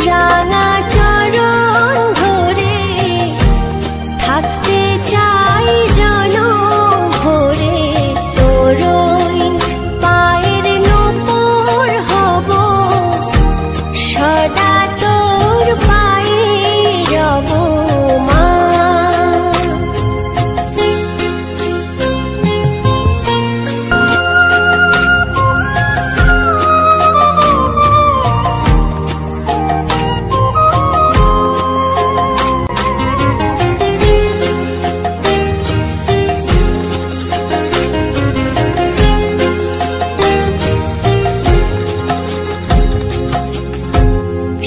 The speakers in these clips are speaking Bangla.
রাঙা চরণ ধরে থাকতে চাই জনম ভরে, তোরই পায়ের নূপুর হব, সদা তোর পায়ে রব মা।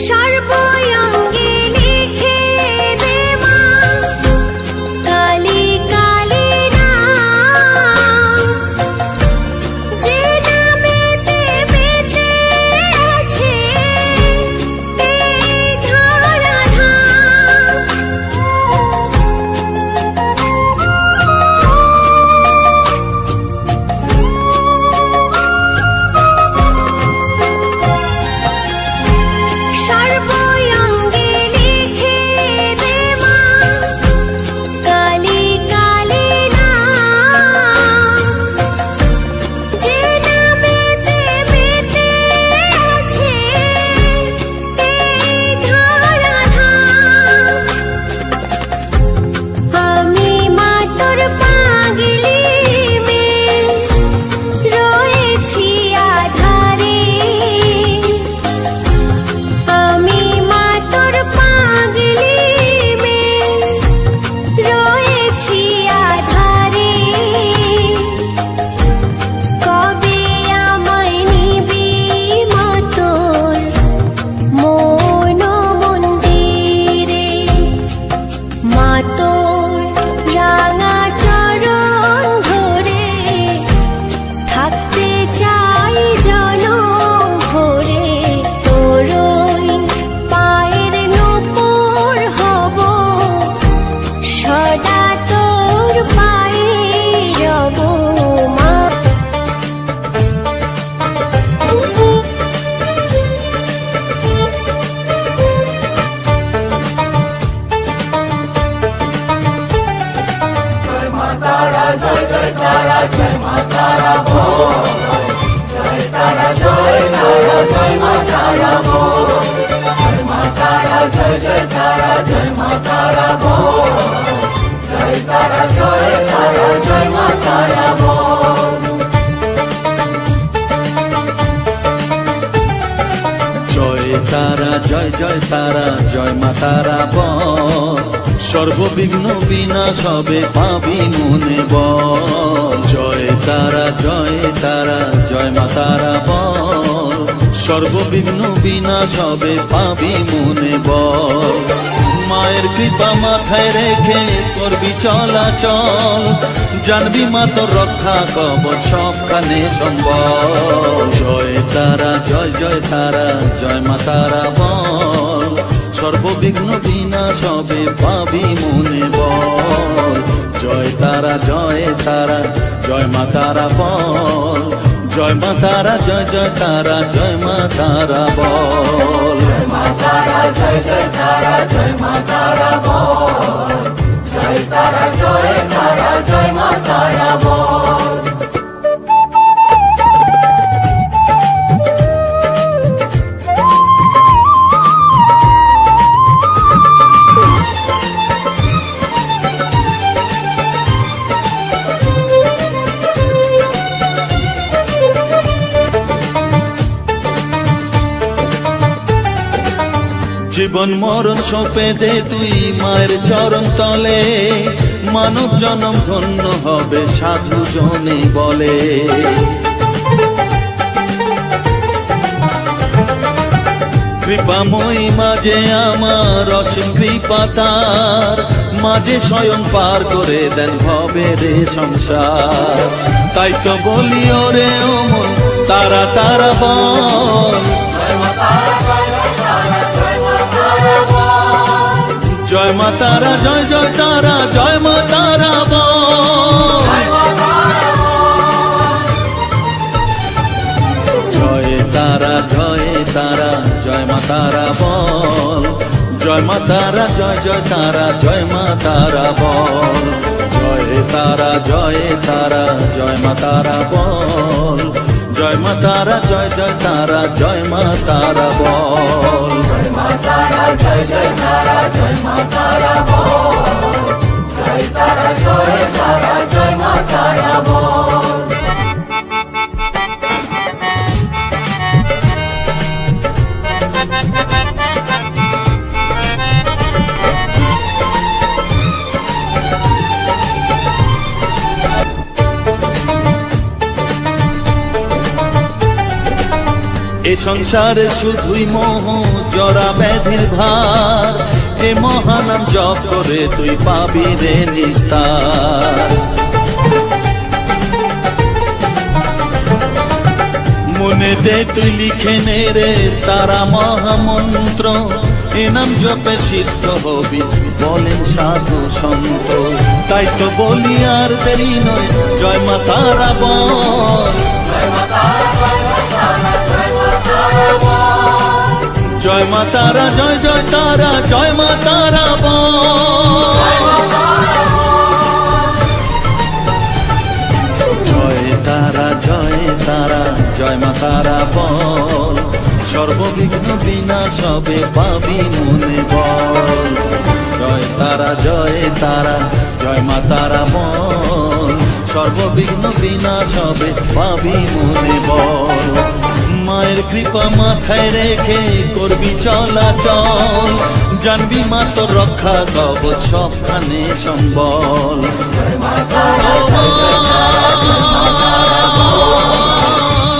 সর্বঙ্গে লিখে দে মা কালী কালী নাম, যে নামেতে বেঁচে আছে এই ধরাধাম। সর্বঙ্গে লিখে দে মা কালী কালী নাম, যে নামেতে বেঁচে আছে এই ধরাধাম। আমি মা তোর পাগলি মেয়ে রয়েছি আধারে, আমি মা তোর পাগলি মেয়ে রয়েছি আধারে। কবে আমায় নিবি মা তোর মন মন্দিরে, মা তোর রাঙা চরণ ধরে থাকতে চাই জনম ভরে, তোরই পায়ের নূপুর হব, সদা তোর পায়ে রব মা। জয় তারা জয় জয় তারা জয় মা তারা বল, সর্ববিঘ্ন বিনাশ হবে পাবি মনে বল। জয় তারা জয় তারা জয় মা তারা বল, সর্ববিঘ্ন বিনাশ হবে পাবি মনে বল। মায়ের কৃপা মাথায় রেখে করবি চলাচল, জানবি মা তোর রক্ষা কবচ সবখানে সম্বল। জয় তারা জয় জয় তারা জয় মা তারা বল, সর্ববিঘ্ন বিনাশ হবে পাবি মনে বল। জয় তারা জয় তারা জয় মা তারা বল, জয় মা তারা জয় জয় তারা জয় মা তারা বল। জয় মা তারা জয় জয় তারা জয় মা তারা বল, জয় তারা জয় তারা জয় মা তারা বল। জীবন মরণ সঁপে দে তুই মায়ের চরণ তলে, মানব জনম ধন্য হবে সাধু জনে বলে। কৃপাময়ী মাঝে আমার অসীম কৃপা তার, মাঝে স্বয়ং পার করে দেন ভবের সংসার। তাই তো বলি ওরে ও মন তারা তারা বল, জয় মা তারা জয় জয় তারা জয় মা তারা বল। জয় তারা জয় তারা জয় মা তারা তারা বল, জয় মা তারা, জয় জয় তারা, জয় মা তারা বল, জয় তারা, জয় তারা, জয় মা তারা বল, জয় মা তারা, জয় জয় তারা, জয় মা তারা বল, জয় মা তারা, জয় জয় তারা, জয় মা তারা বল, জয় তারা, জয় তারা, জয় মা তারা বল। এ সংসারে শুধুই মোহ জরা ব্যাধির ভার, এ মহানাম জপ করে তুই পাবি রে নিস্তার। মনে দে তুই লিখে নে রে তারা মহামন্ত্র, এ নাম জপে সিদ্ধ হবি বলেন সাধু সন্ত। তাই তো বলি আর দেরি নয়, জয় মা তারা বল, জয় মা তারা, জয় মা তারা, জয় মা তারা বল, জয় মা তারা, জয় জয় তারা, জয় মা তারা বল, জয় তারা, জয় তারা, জয় মা তারা বল, সর্ববিঘ্ন বিনাশ হবে পাবি মনে বল, জয় তারা, জয় তারা, জয় মা তারা বল, সর্ববিঘ্ন বিনাশ হবে পাবি মনে বল। মায়ের কৃপা মাথায় রেখে করবি চলাচল, জানবি মা তোর রক্ষা কবচ সবখানে সম্বল, জয় মা তারা, জয় জয় তারা, জয় মা তারা বল,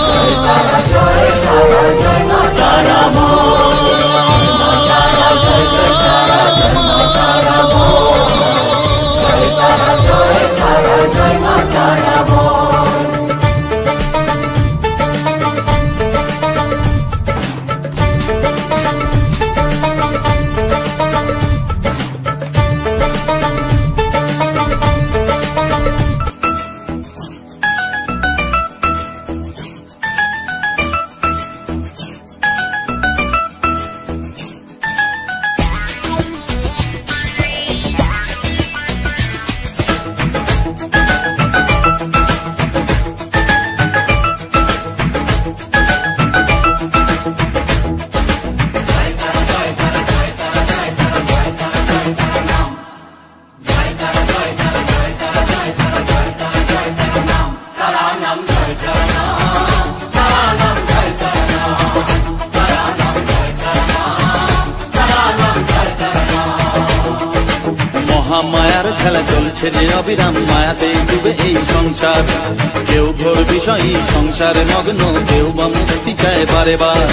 জয় তারা, জয় তারা, জয় মা তারা বল, জয় মা তারা, জয় জয় তারা, জয় মা তারা বল, জয় তারা, জয় তারা, জয় মা তারা বল। মায়ার খেলা চলছে যে অবিরাম, মায়াতে ডুবে এই সংসার, কেউ ঘোর বিষয়ী সংসারে মগ্ন, কেউ বা মুক্তি চায় বারে বার।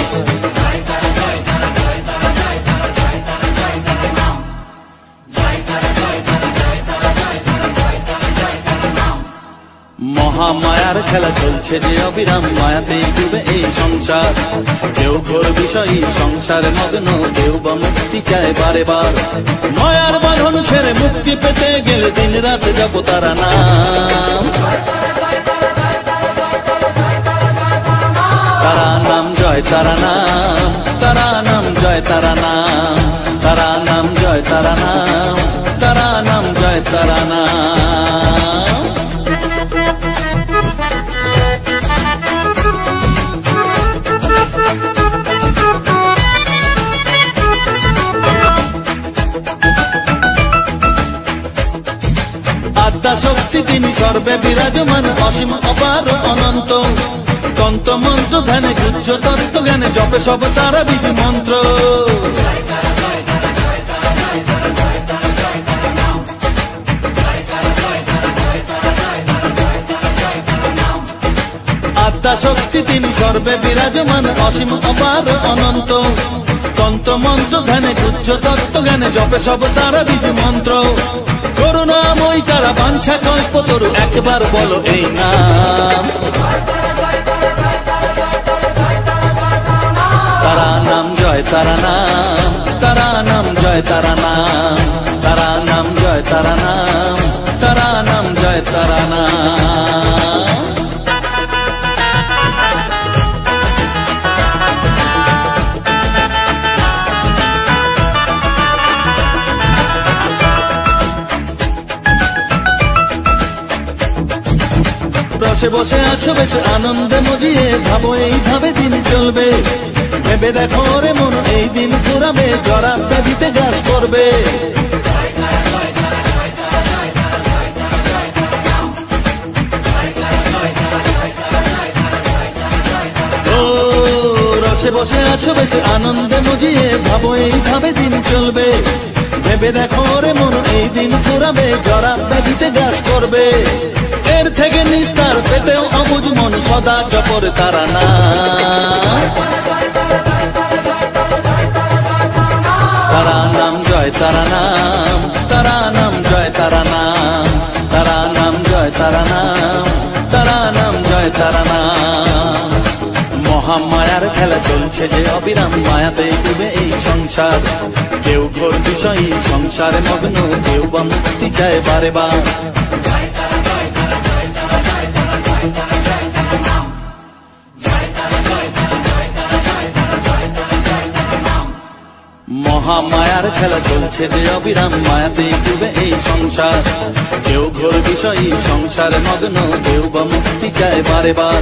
মহামায়ার খেলা চলছে যে অবিরাম, মায়াতে ডুবে এই সংসার, কেউ ঘোর বিষয়ী সংসারে মগ্ন, কেউ বা মুক্তি চায় বারে বার। মায়ার বাঁধন ছেড়ে মুক্তি পেতে গেলে দিন রাত জপ তারা নাম, তারা নাম, জয় তারা নাম, তারা নাম, জয় তারা নাম, তারা নাম, জয় তারা নাম, তারা নাম, জয় তারা নাম। আত্মা শক্তি তিনি সর্বে বিরাজমান, অসীম অপার অনন্ত, তন্ত্র মন্ত্র ধ্যানে গুচ্ছ তত্ত্ব জ্ঞানে জপে সব তারা বীজ মন্ত্র। আত্মা শক্তি তিনি সর্বে বিরাজমান, অসীম অপার অনন্ত, তন্ত্র মন্ত্র ধ্যানে গুচ্ছ তত্ত্ব জ্ঞানে জপে সব তারা বীজ মন্ত্র। করুণাময়ী তারা বাঞ্ছা কল্পতরু, একবার বলো এই নাম, তারা নাম, জয় তারা নাম, তারা নাম, জয় তারা নাম, তারা নাম, জয় তারা নাম, তারা নাম, জয় তারা নাম। রসে বসে আছো বেশ আনন্দে মজিয়ে, ভাবো এইভাবে দিন চলবে। ভেবে দেখো রে মন এই দিন ফুরাবে, জরা ব্যাধিতে গ্রাস করবে। রসে বসে আছো বেশ আনন্দে মজিয়ে, ভাবো এইভাবে দিন চলবে। ভেবে দেখো রে মন এই দিন ফুরাবে, জরা ব্যাধিতে গ্রাস করবে। এর থেকে নিস্তার পেতেও অবুঝ মন সদা জপর তারা না। তারা নাম জয় তারা নাম, তারা নাম জয় তারা নাম, তারা নাম জয় তারা নাম, তারা নাম জয় তারা নাম। মহামায়ার খেলা চলছে যে অবিরাম, মায়াতে ডুবে এই সংসার। কেউ ঘোর বিষয়ী সংসারে মগ্ন, কেউ বা মুক্তি চায় বারে বার। মহামায়ার খেলা চলছে যে অবিরাম, মায়াতে ডুবে এই সংসার। কেউ ঘোর বিষয়ী সংসারে মগ্ন, কেউ বা মুক্তি চায় বারে বার।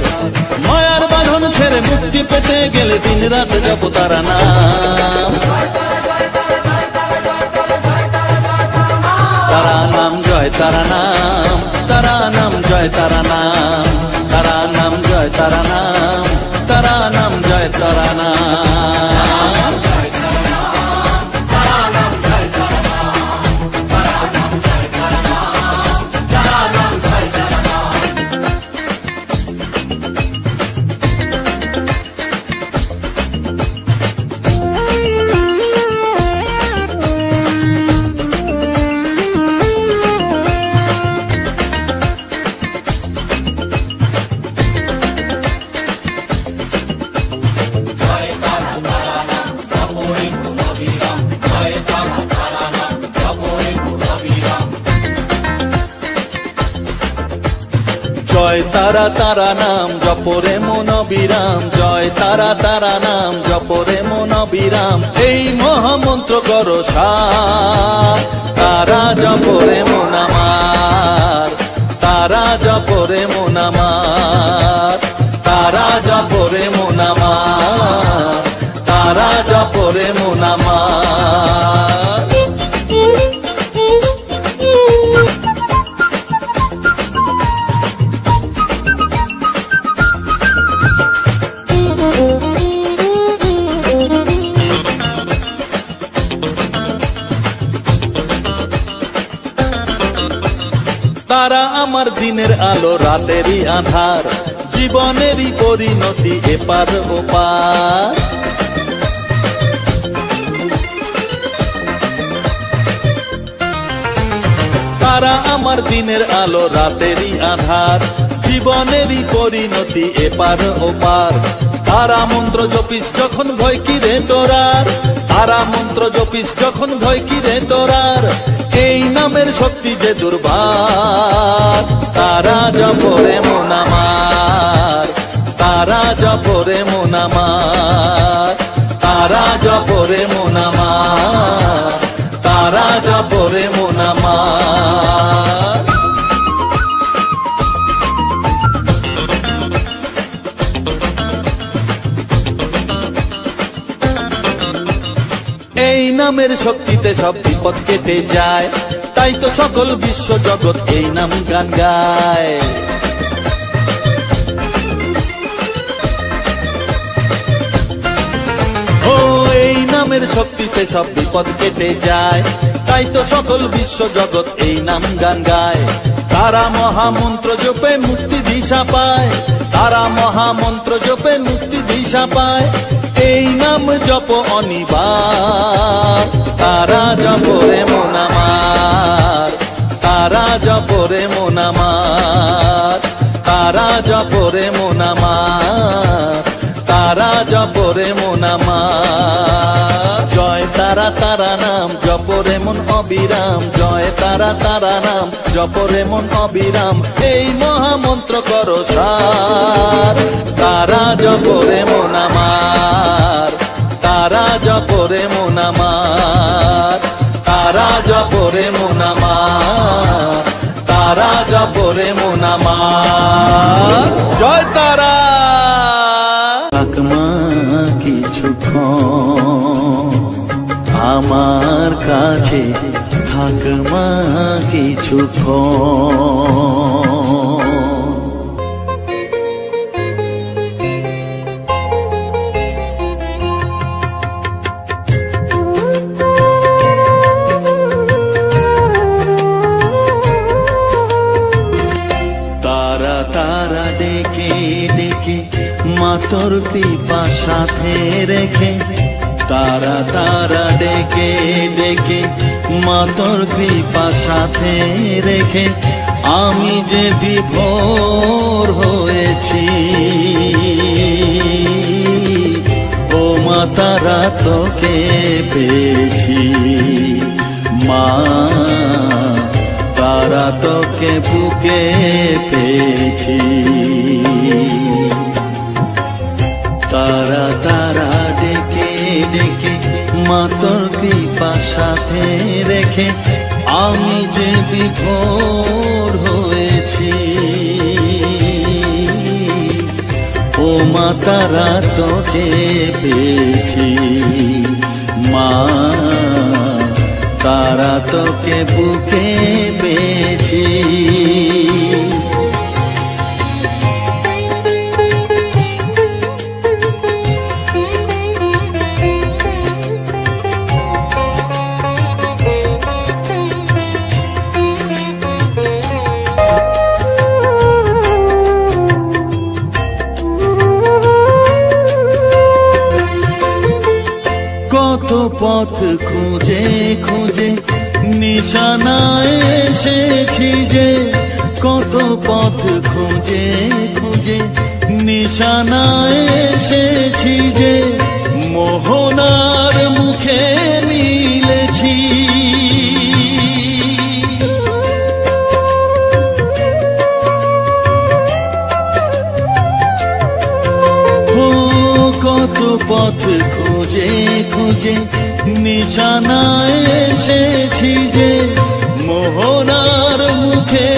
মায়ার বাঁধন ছেড়ে মুক্তি পেতে গেলে দিন রাত জপ তারা নাম। তারা নাম জয় তারা নাম, তারা নাম জয় তারা নাম, তারা নাম জয় তারা নাম, তারা নাম জয় তারা নাম। জয় তারা তারা নাম জপরে মন বিরাম, জয় তারা তারা নাম জপরে মন বিরাম। এই মহামন্ত্র করো সার, তারা জপরে মন আমার, তারা জপরে মন আমার, তারা জপরে মন আমার, তারা জপরে মন আমার। তারা আমার দিনের আলো রাতেরই আধার, জীবনেরই পরিণতি এপার ওপার। তারা আমার দিনের আলো রাতেরই আধার, জীবনেরই পরিণতি এপার ওপার। তারা মন্ত্র জপিস যখন ভয় কি রে তোরার, তারা মন্ত্র জপিস যখন ভয় কি রে তোরার। এই নামের শক্তি যে দুর্বার, তারা জপরে মন আমার, তারা জপরে মন আমার, তারা জপরে মন আমার, তারা জপরে মন আমার। এই নামের শক্তিতে সব বিপদ কেটে যায়, তাই তো সকল বিশ্ব জগৎ এই নাম গান গায়। ও এই নামের শক্তিতে সব বিপদ কেটে যায়, তাই তো সকল বিশ্ব জগৎ এই নাম গান গায়। তারা মহামন্ত্র জপে মুক্তি দিশা পায়, তারা মহামন্ত্র জপে মুক্তি দিশা পায়। এই নাম জপ অনিবার, তারা জপরে মন আমার, তারা জপরে মন আমার, তারা জপরে মন আমার, তারা জপরে মন আমার। জয় তারা তারা নাম জপরে মন অবিরাম, জয় তারা তারা নাম জপরে মন অবিরাম। এই মহামন্ত্র করো সার, তারা জপরে মন আমার, তারা জপরে মন আমার, তারা জপরে মন আমার, তারা পরে মন আমার। জয় তারা। থাকমা কিছুক্ষণ আমার কাছে, থাকমা কিছুক্ষণ। তারা তারা ডেকে ডেকে মাতর পিপা সাথে রেখে, তারা তারা ডেকে ডেকে মাতর পিপা সাথে রেখে, আমি যে বিভোর হয়েছি। ও মা তারা তোকে পেয়েছি, মা তারা তোকে বুকে পেয়েছি। তারা তারা ডেকে ডেকে মাতর পিপা সাথে রেখে, আমি যে বিভোর হয়েছি। ও মা তারা তোকে পেয়েছি, মা তারা তোকে বুকে পেয়েছি। কত পথ খুঁজে খুঁজে নিশানায় এসেছি যে, কত পথ খুঁজে খুঁজে নিশানায় এসেছি যে, মোহনার মুখে মিলেছি। কত পথ খুঁজে খুঁজে নিশানায় এসেছি যে, মোহনার মুখে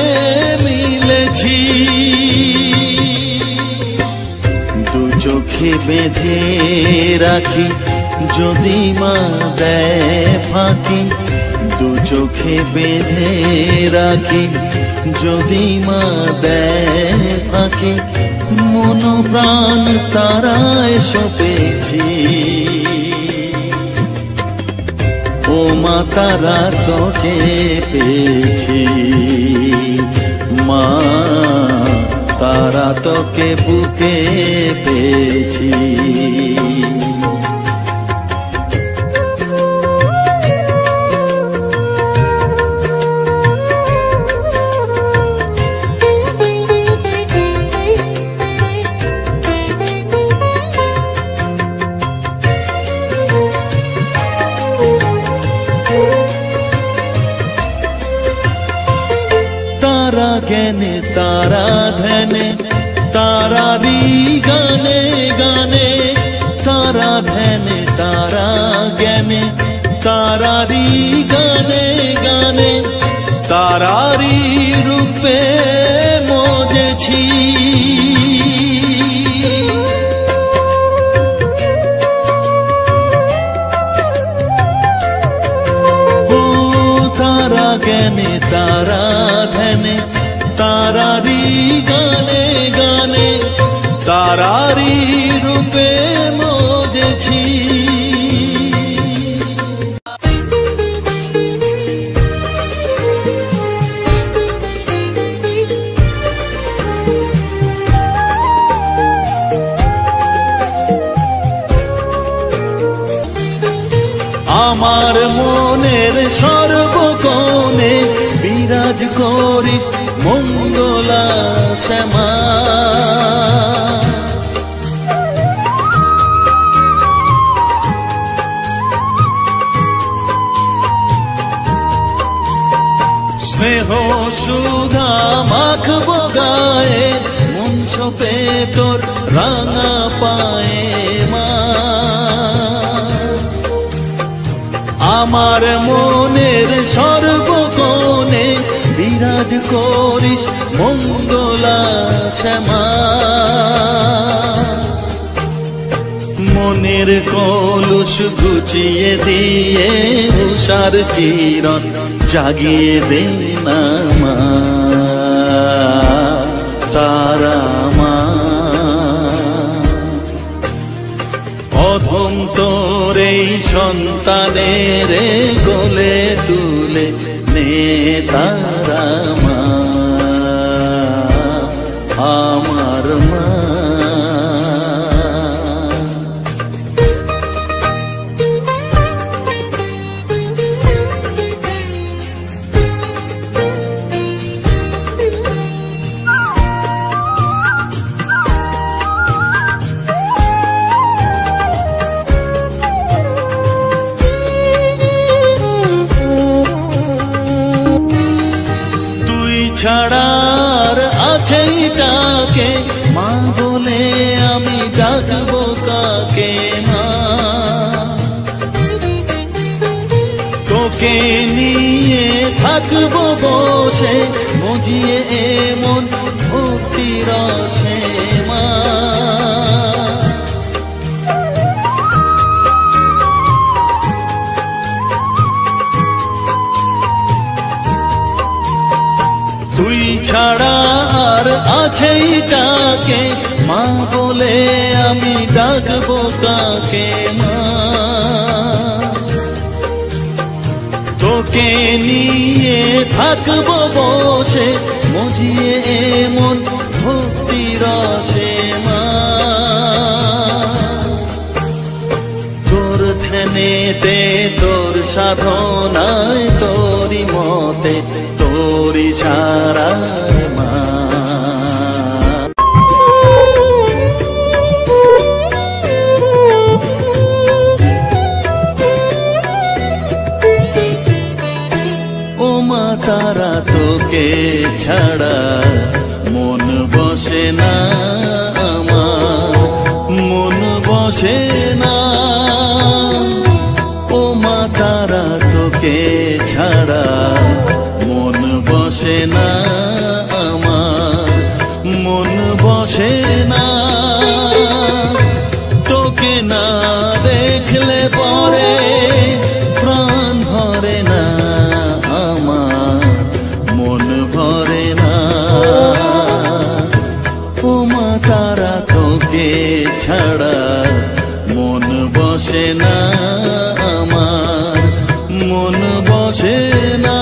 মিলেছি। দু চোখে বেঁধে রাখি যদি মা দেয় ফাঁকি, দু চোখে বেঁধে রাখি যদি মা দেয় ফাঁকি, মন প্রাণ তারায় সপেছি। ও মা তারা তোকে পেয়েছি, মা তারা তোকে বুকে পেয়েছি। তারা জ্ঞানে তারা ধ্যানে তারারি গানে গানে, তারা ধ্যানে তারা জ্ঞানে তারারি গানে গানে, তারারি রূপে মজেছি। তারা জ্ঞানে তারা ধ্যানে তারারি গানে গানে, তারারি রূপে মজেছি। আমার মনের সর্বকোণে বিরাজ করিস মঙ্গলা শ্যামা। স্নেহ সুধা মাখব গায়ে, মন সপে তোর রাঙা পায়ে মা। আমার মনের সর্বকোণে বিরাজ করিস মঙ্গলা শ্যামা। মনের কলুষ ঘুচিয়ে দিয়ে উষার কিরণ জাগিয়ে দে না মা, তারা মা। অধম তোর এই সন্তানের কোলে তুলে নে তারা মা, আমার মা। ছাড়ার আছে ডাকে মা বলে আমি ডাকবো কাকে মা। তোকে নিয়ে থাকবো বসে মজিয়ে এমন ভক্তি রসে মা। তুই ছাড়া আর আছেই ডাকে মা বলে আমি ডাকবো কাকে মা। তোকে নিয়ে থাকবো বসে মজিয়ে এমন ভক্তি রসে মা। তোর ধ্যানেতে তোর সাধনায় তোরি মতে তোরি ছাড়ায় মা। ও মা তারা তোকে ছাড়া মন বসে না আমার, মন বসে না। ও মা তারা তোকে ছাড়া মন বসে না আমার, মন বসে না। তোকে না দেখলে পরে প্রাণ ভরে না আমার, মন ভরে না। ও মা তারা তোকে ছাড়া মন বসে না আমার, মন বসে না।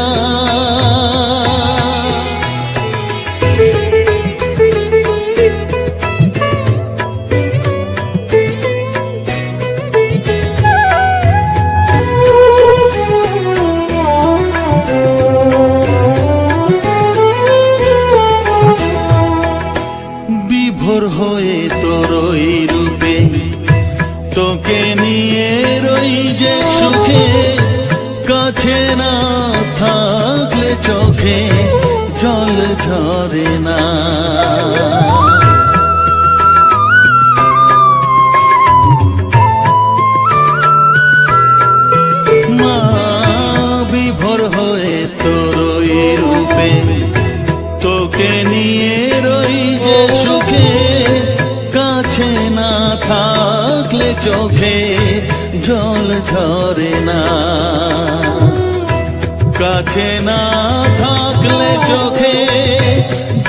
বিভোর হয়ে তোরই রূপে তোকে নিয়ে রই যে সুখে, কাছে না থাকলে চোখে জল ঝরে না। মা বিভোর হয়ে তোরই রূপে তোকে নিয়ে রই যে সুখে, কাছে না থাকলে চোখে জল ঝরে না। কাছে না থাকলে চোখে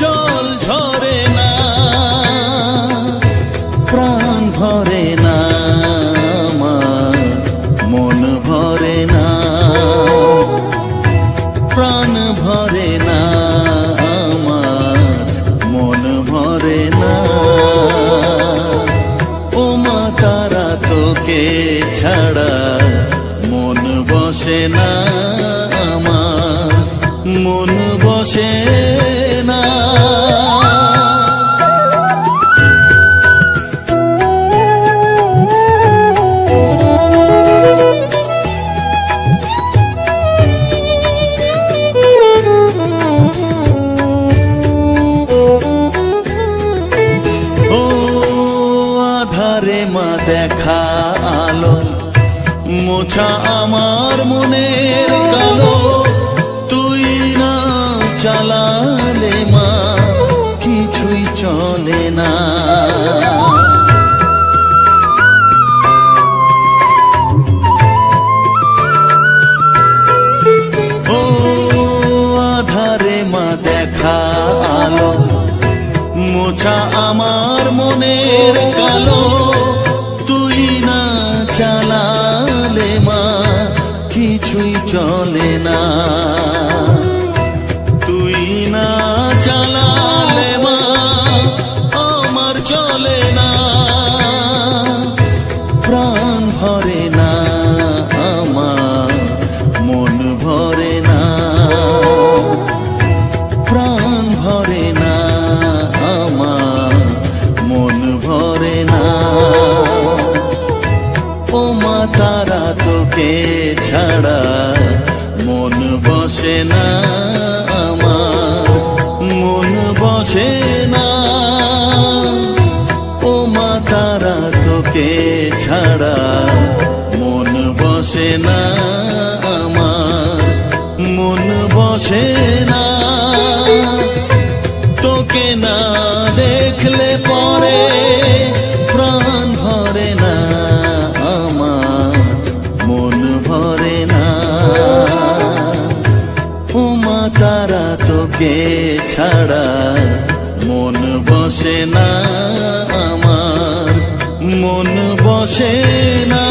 জল ঝরে না, প্রাণ ভরে না আমার, মন ভরে না, প্রাণ ভরে না আমার, মন ভরে না। ও মা তারা তোকে ছাড়া মন বসে না আমার, মন বসে না। দেখা আলো মোছা আমার মনের কালো, তুই না চালালে মা কিছুই চলে না। তুই না চালালে মা আমার চলে না, প্রাণ ভরে না আমার, মন ভরে না, প্রাণ ভরে না আমার, মন ভরে না। ও মা তারা তোকে ছাড়া মন বসে না আমার, মন বসে না। ও মা তারা তোকে ছাড়া মন বসে না আমার, মন বসে না। তোকে না দেখলে পরে প্রাণ ভরে না আমার, মন ভরে না। ও মা তারা তোকে ছাড়া মন বসে না আমার, মন বসে না।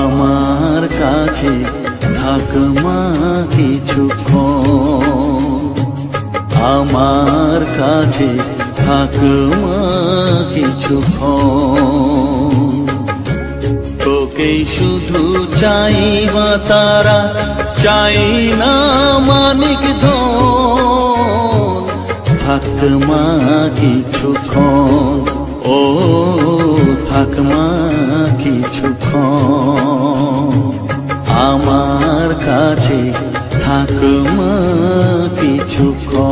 আমার কাছে থাক মা কিছুক্ষণ, আমার কাছে থাক মা কিছুক্ষণ। তোকেই শুধু চাই মা তারা, চাই না মানিক ধন। থাক মা কিছুক্ষণ, ও থাক মা কিছুক্ষণ। আমার কাছে থাক মা কিছুক্ষণ।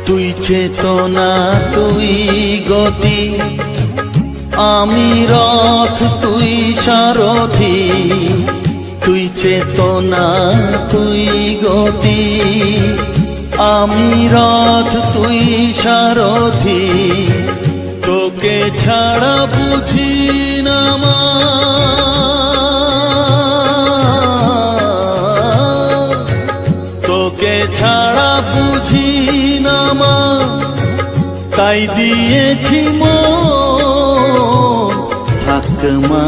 তুই চেতনা তুই গতি, আমি রথ তুই সারথি। তুই চেতনা তুই গতি, আমি রথ তুই সারথি। তোকে ছাড়া বুঝি না মা, তোকে ছাড়া বুঝি না মা, তাই দিয়েছি মন। থাক মা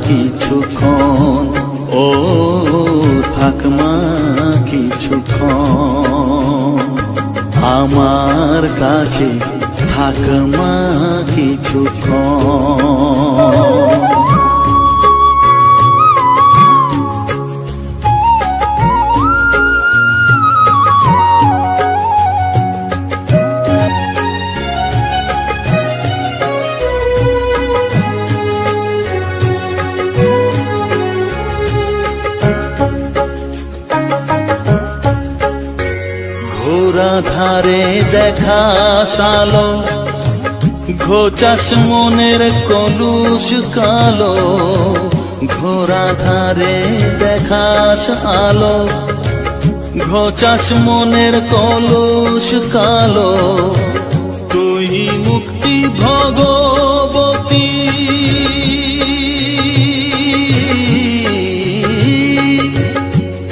কিছুক্ষণ, ও থাক মা কিছুক্ষণ। আমার কাছে থাক মা কিছুক্ষণ। ঘোরা ধারে দেখা সালো, ঘোচাস মনের কলুষ কালো। ঘোরা ধারে দেখাস আলো, ঘোচাস মনের কলুষ কালো। তুই মুক্তি ভগবতী,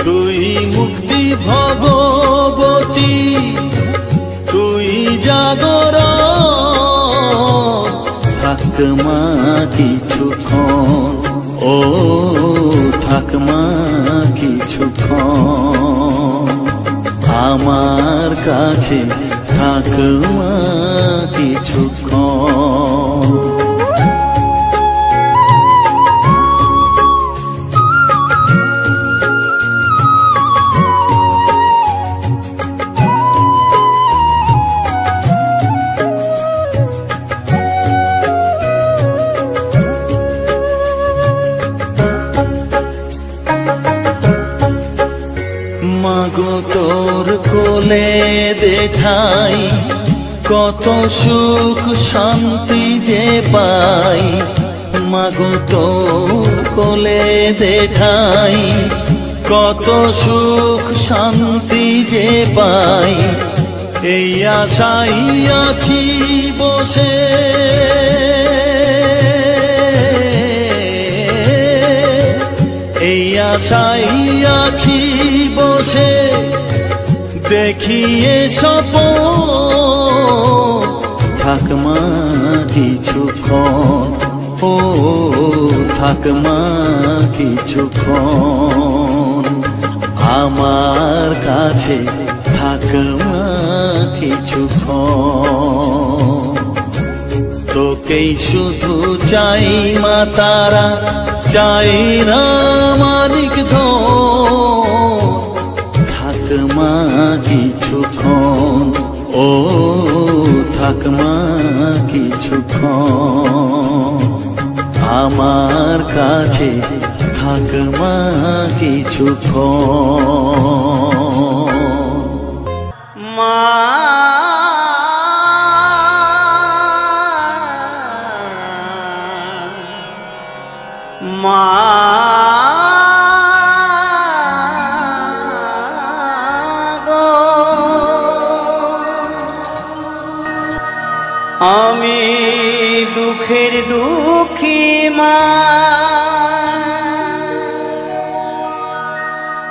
তুই মুক্তি ভগবতী। তুই জাগরণ, থাক মা কিছুক্ষণ, ও থাক মা কিছুক্ষণ। আমার কাছে থাক মা কিছুক্ষণ। মাগো তোর কোলে দেখাই কত সুখ শান্তি যে পাই, মাগো তোর কোলে দেখাই কত সুখ শান্তি যে পাই। এই আশাই আছি বসে, এই আশাই আছি বসে, দেখিয়ে স্বপন থাক মা কিছুক্ষণ, ও থাক মা কিছুক্ষণ, আমার কাছে থাক মা কিছুক্ষণ। তোকেই শুধু চাই মা তারা, চাই না মানিক ধন, থাক মা কিছুক্ষণ, ও থাক মা কিছুক্ষণ, আমার কাছে থাক মা কিছুক্ষণ। মা মা গো, আমি দুঃখের দুঃখী মা,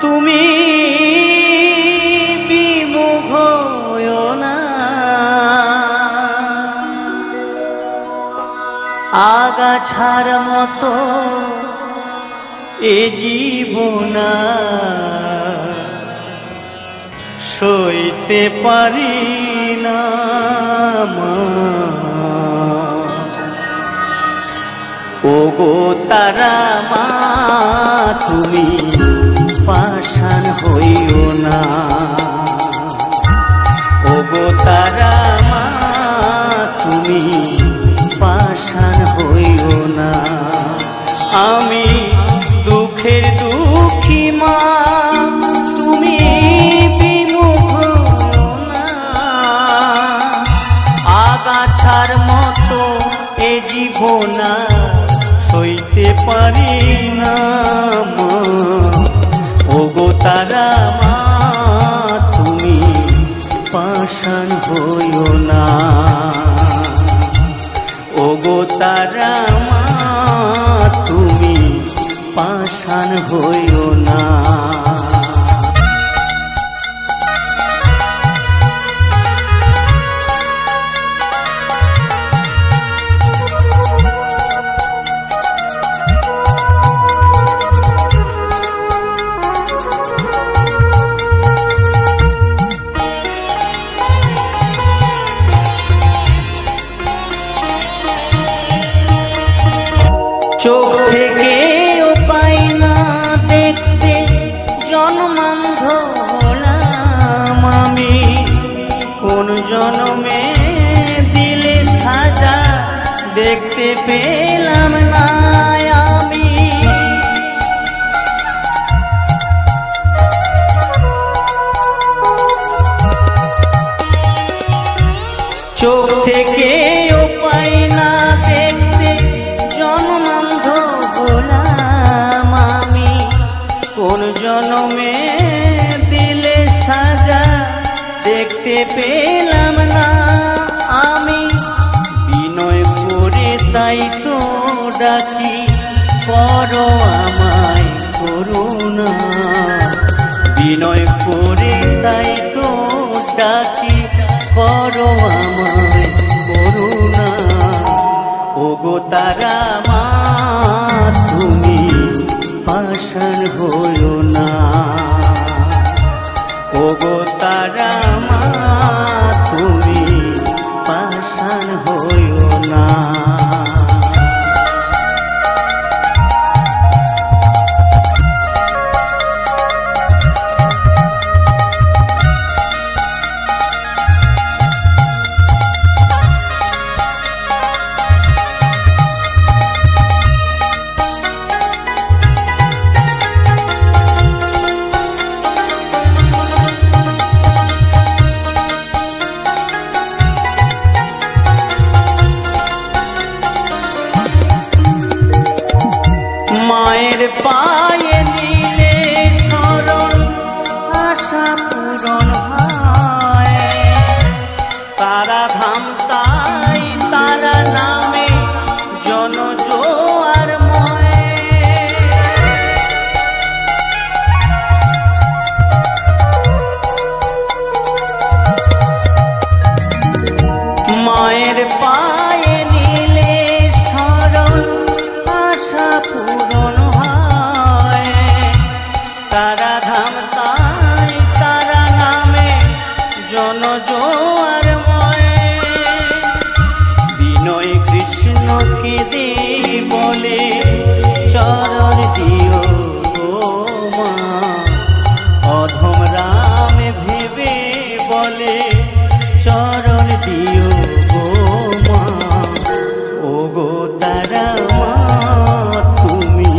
তুমি বিমুখ হয়ো না, আগাছার মতো এ জীবনা সইতে পারি না মা। ওগো তারা মা, তুমি পাষাণ হইও না, ওগো তারা মা, তুমি পাষাণ হইও না। আমি দুঃখের দুঃখী মা, তুমি বিমুখ হইও না, আগাছার মতো এ জীবনা সইতে পারি না মা। ওগো তারা মা, তুমি পাষাণ হইও না, ওগো তারা মা, তুমি পাষাণ হইও না। চোখ থেকে পাই না দেখতে জন্মান্ধ হলাম আমি, কোন জন্মে দিলে সাজা দেখতে পেলাম না আমি। চোখ থেকে পাই না দেখতে জন্মান্ধ হলাম আমি, কোন জন্মে দিলে সাজা দেখতে পেলাম না আমি। বিনয় করে তাই তো ডাকি, করো আমায় করুণা, বিনয় করে তাই তো ডাকি, করো আমায় করুণা। ওগো তারা মা, তুমি পাষাণ হইও না, ওগো তারা মা, তুমি মায়ের পায়ে নিলে শরণ আশা পূরণ হয়। তারা ধাম তাই তারা নামে জন জোয়ারময়। মায়ের পায়ে নিলে শরণ আশা পূরণ হয়। তারা ধাম তাই তারা নামে জন জোয়ারময়। বিনয় কৃষ্ণকে দে বলে চরণ দিও গো মা। অধম রাম ভেবে বলে চরণ দিও গো মা। ও গো তারা মা তুমি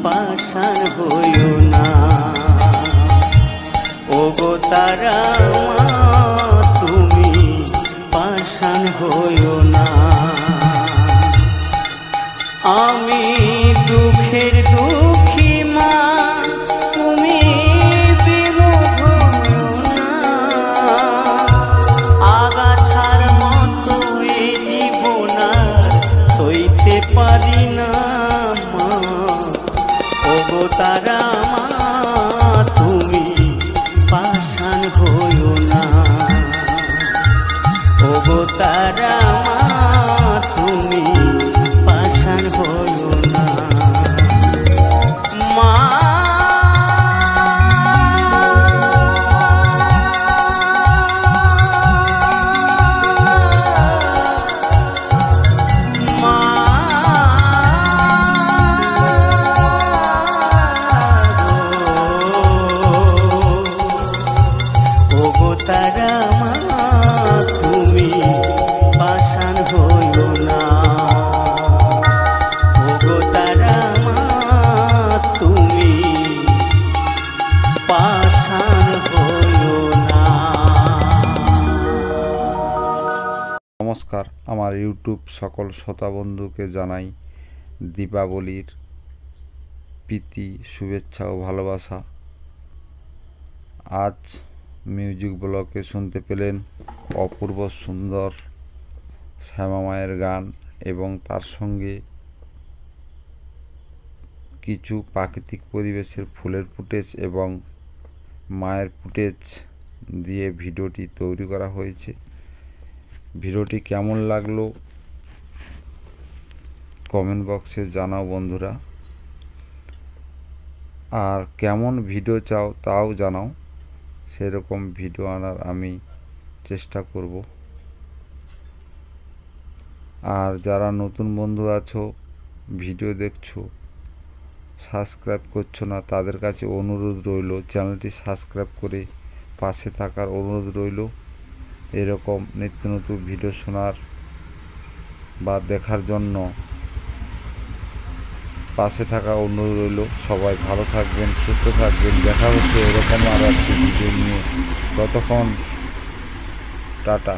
পাষাণ হইও না। ও গো তারা মা তুমি পাষাণ হইও না। আমি দুঃখের দুঃখী মা তুমি বিমুখ হইও না। আগাছার মতো এ জীবন আর সইতে পারি না মা। ও গো তারা মা তুমি পাষাণ হইও না। ও গো তারা মা তুমি পাষাণ হইও না। মা ও গো তারা মা তুমি পাষাণ হইও না। ও গো তারা মা তুমি পাষাণ হইও না। নমস্কার, আমার ইউটিউব সকল শ্রোতা বন্ধুকে জানাই দীপাবলির প্রীতি শুভেচ্ছা ও ভালোবাসা। আজ মিউজিক ব্লকে শুনতে পেলেন অপূর্ব সুন্দর শ্যামা মায়ের গান এবং তার সঙ্গে কিছু প্রাকৃতিক পরিবেশের ফুলের ফুটেজ এবং মায়ের ফুটেজ দিয়ে ভিডিওটি তৈরি করা হয়েছে। ভিডিওটি কেমন লাগলো কমেন্ট বক্সে জানাও বন্ধুরা। আর কেমন ভিডিও চাও তাও জানাও, সেরকম ভিডিও আনার আমি চেষ্টা করব। আর যারা নতুন বন্ধু আছো ভিডিও দেখছো সাবস্ক্রাইব করছো না, তাদের কাছে অনুরোধ রইল চ্যানেলটি সাবস্ক্রাইব করে পাশে থাকার অনুরোধ রইল। এরকম নিত্য নতুন ভিডিও শোনার বা দেখার জন্য পাশে থাকা অনুরোধ রইল। সবাই ভালো থাকবেন, সুস্থ থাকবেন। দেখা হচ্ছে এরকম আর একটি ভিডিও নিয়ে। ততক্ষণ টাটা।